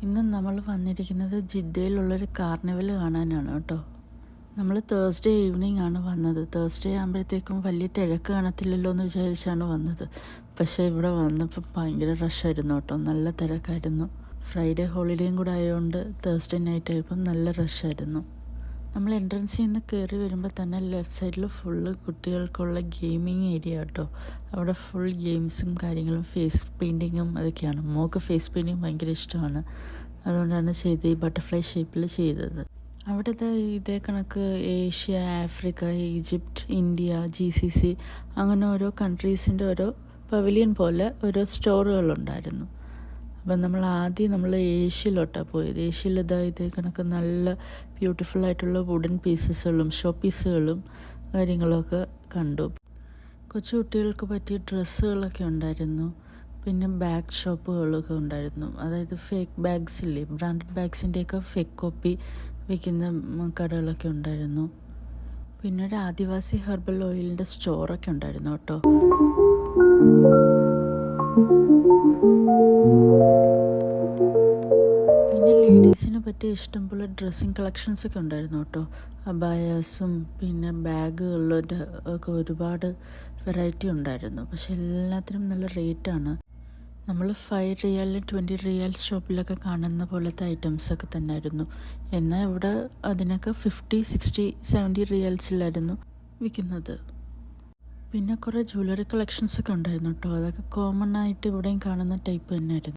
ഇന്ന് നമ്മൾ വന്നിരിക്കുന്നത് ജിദ്ദയിലുള്ളൊരു കാർണിവൽ കാണാനാണ് കേട്ടോ. നമ്മൾ തേഴ്സ്ഡേ ഈവനിങ് ആണ് വന്നത്. തേഴ്സ്ഡേ ആകുമ്പോഴത്തേക്കും വലിയ തിരക്ക് കാണത്തില്ലല്ലോ എന്ന് വിചാരിച്ചാണ് വന്നത്. പക്ഷേ ഇവിടെ വന്നപ്പോൾ ഭയങ്കര റഷായിരുന്നു കേട്ടോ, നല്ല തിരക്കായിരുന്നു. ഫ്രൈഡേ ഹോളിഡേയും കൂടെ ആയതുകൊണ്ട് തേഴ്സ്ഡേ നൈറ്റ് ആയപ്പം നല്ല റഷായിരുന്നു. നമ്മൾ എൻട്രൻസിൽ നിന്ന് കയറി വരുമ്പോൾ തന്നെ ലെഫ്റ്റ് സൈഡിൽ ഫുള്ള് കുട്ടികൾക്കുള്ള ഗെയിമിങ് ഏരിയ കേട്ടോ. അവിടെ ഫുൾ ഗെയിംസും കാര്യങ്ങളും ഫേസ് പെയിൻറ്റിങ്ങും അതൊക്കെയാണ്. മോൾക്ക് ഫേസ് പെയിൻറ്റിങ് ഭയങ്കര ഇഷ്ടമാണ്, അതുകൊണ്ടാണ് ഈ ബട്ടർഫ്ലൈ ഷേപ്പിൽ ചെയ്തത്. അവിടുത്തെ ഇതേ കണക്ക് Asia, Africa, Egypt, India, GCC അങ്ങനെ ഓരോ കൺട്രീസിൻ്റെ ഓരോ പവലിയൻ പോലെ ഓരോ സ്റ്റോറുകളുണ്ടായിരുന്നു. അപ്പം നമ്മൾ ഏഷ്യയിലോട്ടാണ് പോയത്. ഏഷ്യയിൽ ഇതേ കണക്ക് നല്ല ബ്യൂട്ടിഫുള്ളായിട്ടുള്ള വുഡൻ പീസസുകളും ഷോ പീസുകളും കാര്യങ്ങളൊക്കെ കണ്ടു. കൊച്ചു കുട്ടികൾക്ക് പറ്റിയ ഡ്രസ്സുകളൊക്കെ ഉണ്ടായിരുന്നു. പിന്നെ ബാഗ് ഷോപ്പുകളൊക്കെ ഉണ്ടായിരുന്നു. അതായത് ഫേക്ക് ബാഗ്സ് ഇല്ലേ, ബ്രാൻഡഡ് ബാഗ്സിൻ്റെയൊക്കെ ഫേക്ക് കോപ്പി വിൽക്കുന്ന കടകളൊക്കെ ഉണ്ടായിരുന്നു. പിന്നെ ഒരു ആദിവാസി ഹെർബൽ ഓയിലിൻ്റെ സ്റ്റോറൊക്കെ ഉണ്ടായിരുന്നു കേട്ടോ. പിന്നെ ലേഡീസിന് പറ്റിയ ഇഷ്ടംപോലെ ഡ്രസ്സിങ് കളക്ഷൻസൊക്കെ ഉണ്ടായിരുന്നു കേട്ടോ. അബായാസും പിന്നെ ബാഗുകളുടെ ഒക്കെ ഒരുപാട് വെറൈറ്റി ഉണ്ടായിരുന്നു. പക്ഷെ എല്ലാത്തിനും നല്ല റേറ്റാണ്. നമ്മൾ 5 റിയാൽ 20 റിയാൽ ഷോപ്പിലൊക്കെ കാണുന്ന പോലത്തെ ഐറ്റംസൊക്കെ തന്നെ ആയിരുന്നു. എന്നാൽ ഇവിടെ അതിനൊക്കെ 50, 60, 70 റിയാൽസിലായിരുന്നു വിൽക്കുന്നത്. പിന്നെ കുറേ ജ്വല്ലറി കളക്ഷൻസൊക്കെ ഉണ്ടായിരുന്നു കേട്ടോ. അതൊക്കെ കോമൺ ആയിട്ട് ഇവിടെയും കാണുന്ന ടൈപ്പ് തന്നെ ആയിരുന്നു.